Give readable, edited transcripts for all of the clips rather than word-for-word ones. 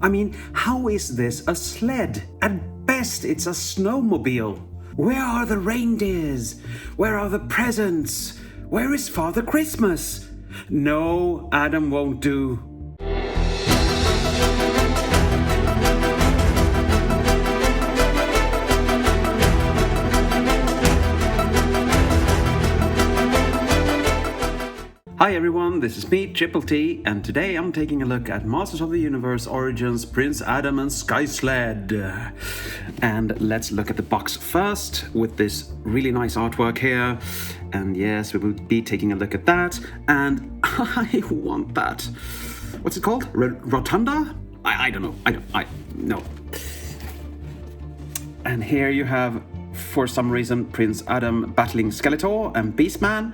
I mean, how is this a sled? At best, it's a snowmobile. Where are the reindeers? Where are the presents? Where is Father Christmas? No, Adam won't do. Hi everyone, this is me, Triple T, and today I'm taking a look at Masters of the Universe Origins Prince Adam and Sky Sled. And let's look at the box first with this really nice artwork here. And yes, we will be taking a look at that. And I want that. What's it called? Rotunda? I don't know. No. And here you have, for some reason, Prince Adam battling Skeletor and Beastman.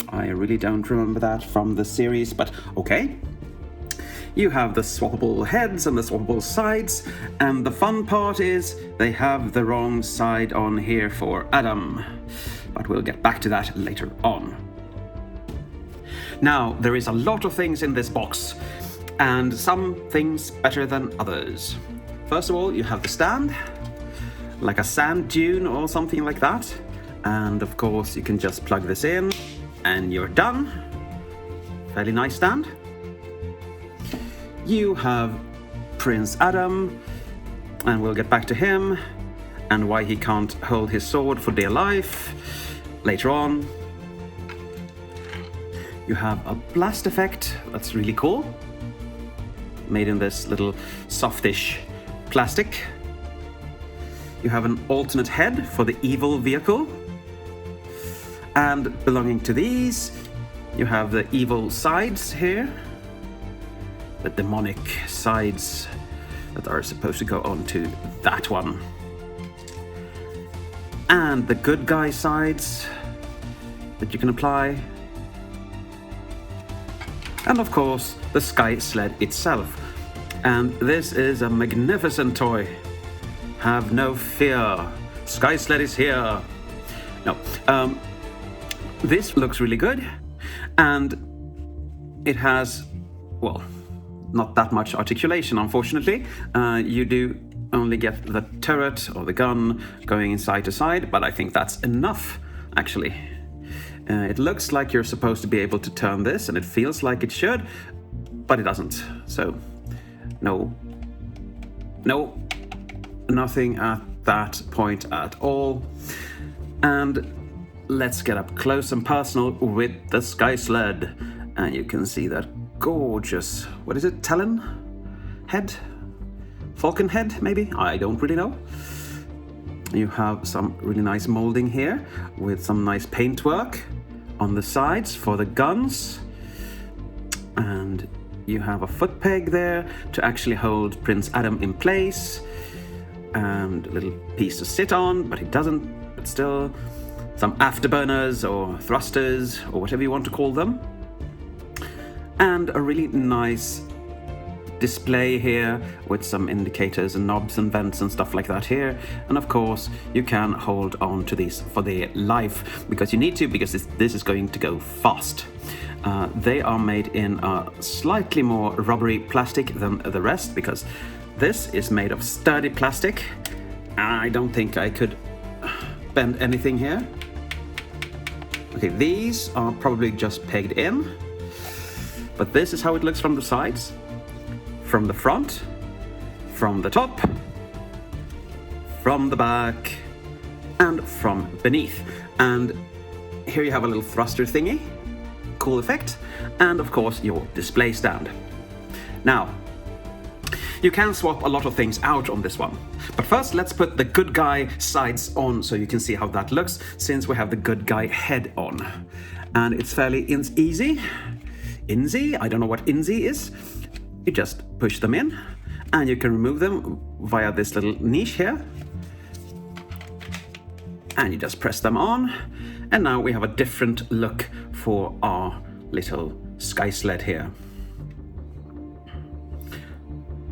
I really don't remember that from the series, but okay. You have the swappable heads and the swappable sides, and the fun part is they have the wrong side on here for Adam. But we'll get back to that later on. Now, there is a lot of things in this box, and some things better than others. First of all, you have the stand, like a sand dune or something like that. And of course, you can just plug this in, and you're done. Fairly nice stand. You have Prince Adam, and we'll get back to him and why he can't hold his sword for dear life later on. You have a blast effect, that's really cool. Made in this little softish plastic. You have an alternate head for the evil vehicle. And belonging to these, you have the evil sides here. The demonic sides that are supposed to go on to that one. And the good guy sides that you can apply. And of course, the Sky Sled itself. And this is a magnificent toy. Have no fear. Sky Sled is here. No, this looks really good, and it has, well, not that much articulation, unfortunately. You do only get the turret or the gun going in side to side, but I think that's enough, actually. It looks like you're supposed to be able to turn this, and it feels like it should, but it doesn't. So, nothing at that point at all. And let's get up close and personal with the Sky Sled. And you can see that gorgeous, what is it, talon head? Falcon head, maybe? I don't really know. You have some really nice molding here with some nice paintwork on the sides for the guns. And you have a foot peg there to actually hold Prince Adam in place. And a little piece to sit on, but it doesn't, but still. Some afterburners or thrusters or whatever you want to call them. And a really nice display here with some indicators and knobs and vents and stuff like that here. And of course, you can hold on to these for their life because you need to, because this is going to go fast. They are made in a slightly more rubbery plastic than the rest because this is made of sturdy plastic. I don't think I could bend anything here. Okay, these are probably just pegged in, but this is how it looks from the sides, from the front, from the top, from the back, and from beneath. And here you have a little thruster thingy, cool effect, and of course your display stand. Now, you can swap a lot of things out on this one. But first, let's put the good guy sides on so you can see how that looks, since we have the good guy head on. And it's fairly easy. Insy? I don't know what insy is. You just push them in, and you can remove them via this little niche here. And you just press them on. And now we have a different look for our little Sky Sled here.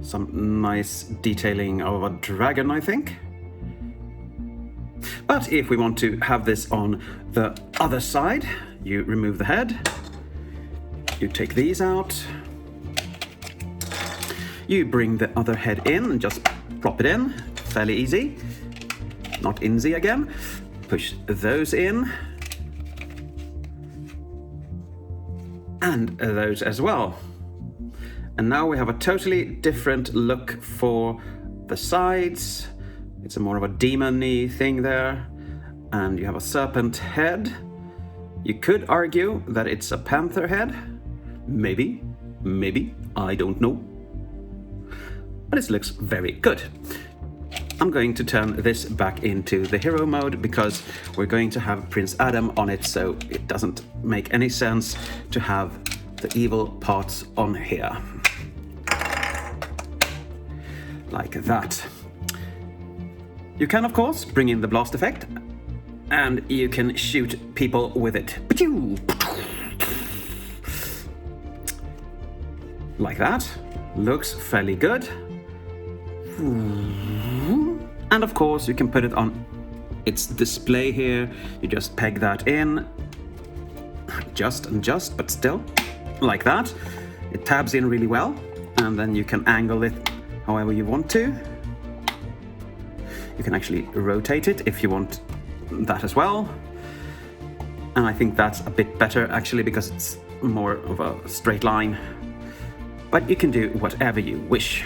Some nice detailing of a dragon, I think. But if we want to have this on the other side, you remove the head, you take these out, You bring the other head in and just prop it in. Fairly easy. Not easy again. Push those in. And those as well. And now we have a totally different look for the sides. It's a more of a demon-y thing there. And you have a serpent head. You could argue that it's a panther head. Maybe, I don't know. But it looks very good. I'm going to turn this back into the hero mode because we're going to have Prince Adam on it, so it doesn't make any sense to have the evil parts on here. Like that. You can, of course, bring in the blast effect, and you can shoot people with it. Like that. Looks fairly good. And of course, you can put it on its display here. You just peg that in. Just, but still. Like that. It tabs in really well. And then you can angle it however you want to. You can actually rotate it if you want that as well. And I think that's a bit better actually because it's more of a straight line. But you can do whatever you wish.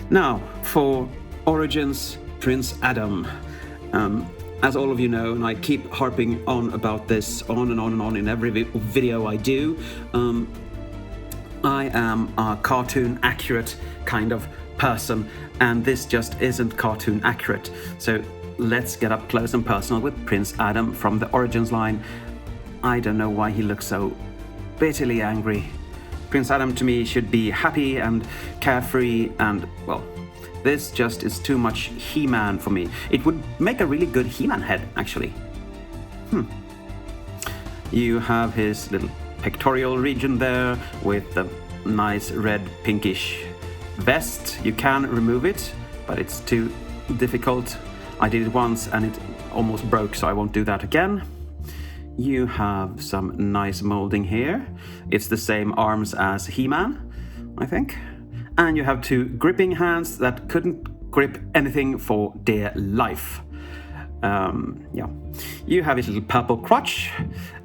Now, for Origins Prince Adam. As all of you know, and I keep harping on about this on and on in every video I do, I am a cartoon accurate kind of person, and this just isn't cartoon accurate. So let's get up close and personal with Prince Adam from the Origins line. I don't know why he looks so bitterly angry. Prince Adam to me should be happy and carefree, and well, this just is too much He-Man for me. It would make a really good He-Man head, actually. You have his little pectoral region there with the nice red pinkish vest. You can remove it, but it's too difficult. I did it once and it almost broke, so I won't do that again. You have some nice molding here. It's the same arms as He-Man, I think. And you have two gripping hands that couldn't grip anything for dear life. Yeah. You have his little purple crotch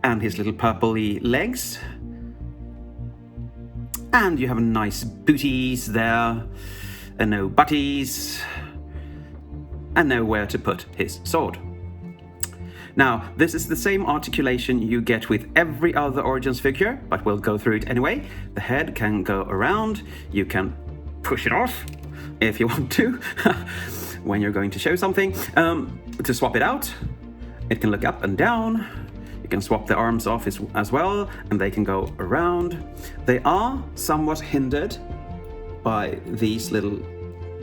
and his little purpley legs. And you have nice booties there, and no butties, and nowhere to put his sword. Now, this is the same articulation you get with every other Origins figure, but we'll go through it anyway. The head can go around, you can push it off if you want to, when you're going to show something. To swap it out, it can look up and down. You can swap the arms off as well, and they can go around. They are somewhat hindered by these little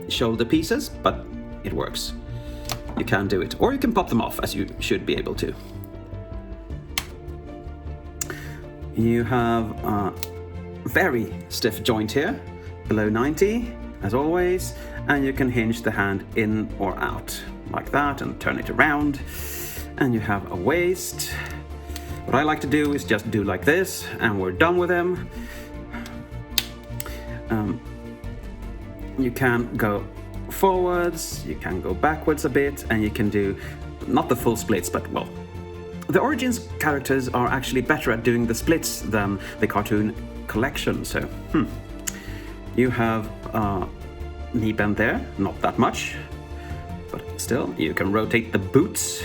shoulder pieces, but it works. You can do it, or you can pop them off, as you should be able to. You have a very stiff joint here, below 90, as always, and you can hinge the hand in or out, like that, and turn it around. And you have a waist. What I like to do is just do like this, and we're done with them. You can go forwards, you can go backwards a bit, and you can do not the full splits, but well, the Origins characters are actually better at doing the splits than the cartoon collection. So you have knee bend there, not that much, but still you can rotate the boots.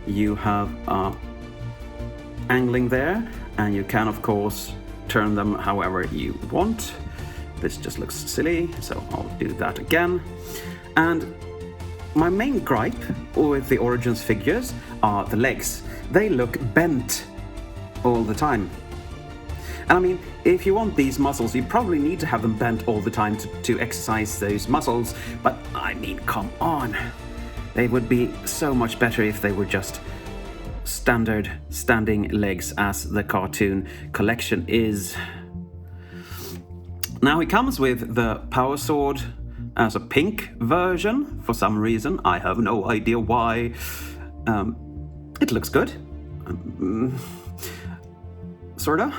You have angling there, and you can of course turn them however you want. This just looks silly, so I'll do that again. And my main gripe with the Origins figures are the legs. They look bent all the time. And I mean, if you want these muscles, you probably need to have them bent all the time to exercise those muscles. But I mean, come on. They would be so much better if they were just standard standing legs as the cartoon collection is. Now he comes with the power sword as a pink version for some reason. I have no idea why. It looks good. Sorta.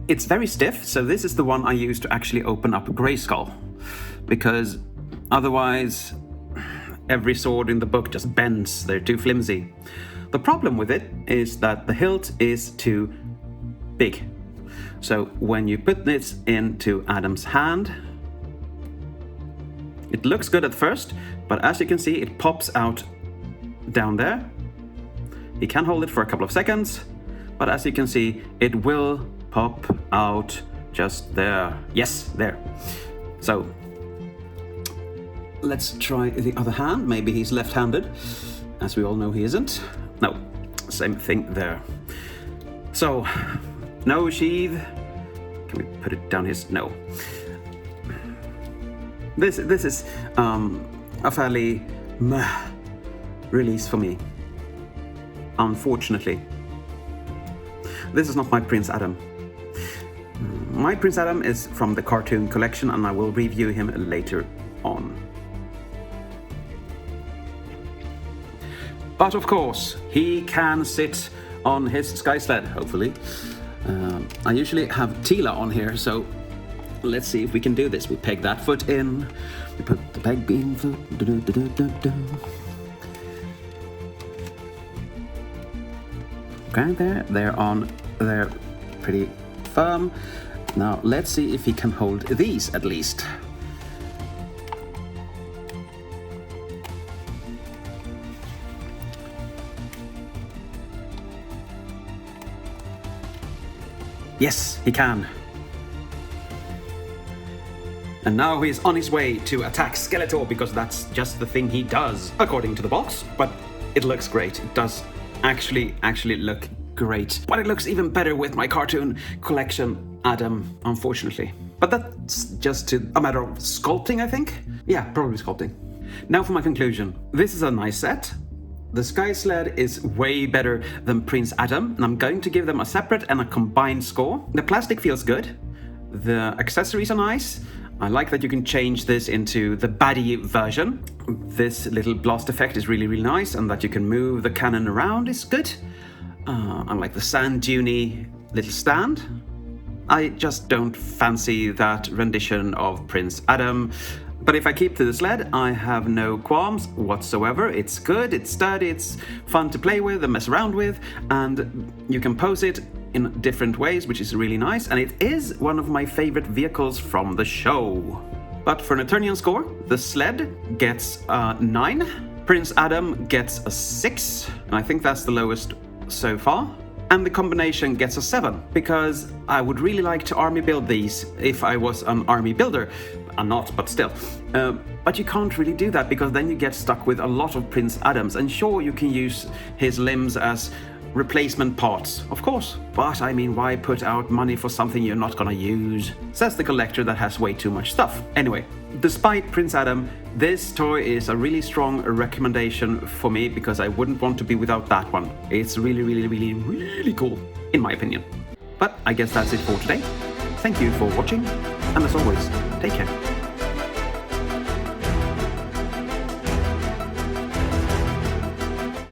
it's very stiff, so this is the one I use to actually open up Grayskull, because otherwise every sword in the book just bends, they're too flimsy. The problem with it is that the hilt is too big. So when you put this into Adam's hand, it looks good at first, but as you can see, it pops out down there. He can hold it for a couple of seconds, but as you can see, it will pop out just there. Yes, there. So let's try the other hand. Maybe he's left-handed, as we all know he isn't. No, same thing there. So, no sheath. Can we put it down his? No. This is a fairly meh release for me. Unfortunately. This is not my Prince Adam. My Prince Adam is from the cartoon collection, and I will review him later on. But of course, he can sit on his sky sled, hopefully. I usually have Tila on here, so let's see if we can do this. We peg that foot in, we put the peg beam foot, okay, they're pretty firm. Now let's see if he can hold these at least. Yes, he can. And now he's on his way to attack Skeletor, because that's just the thing he does, according to the box. But it looks great. It does actually look great. But it looks even better with my cartoon collection Adam, unfortunately. But that's just a matter of sculpting, I think. Yeah, probably sculpting. Now for my conclusion. This is a nice set. The Sky Sled is way better than Prince Adam, and I'm going to give them a separate and a combined score. The plastic feels good. The accessories are nice. I like that you can change this into the baddie version. This little blast effect is really, really nice, and that you can move the cannon around is good. I like the sand duney little stand. I just don't fancy that rendition of Prince Adam. But if I keep to the sled, I have no qualms whatsoever. It's good, it's sturdy, it's fun to play with and mess around with, and you can pose it in different ways, which is really nice, and it is one of my favorite vehicles from the show. But for an Eternian score, the sled gets a 9, Prince Adam gets a 6, and I think that's the lowest so far. And the combination gets a 7, because I would really like to army build these if I was an army builder. I'm not, but still. But you can't really do that, because then you get stuck with a lot of Prince Adams. And sure, you can use his limbs as replacement parts, of course. But I mean, why put out money for something you're not gonna use? Says the collector that has way too much stuff. Anyway, despite Prince Adam, this toy is a really strong recommendation for me, because I wouldn't want to be without that one. It's really, really, really, really cool, in my opinion. But I guess that's it for today. Thank you for watching, and as always, take care.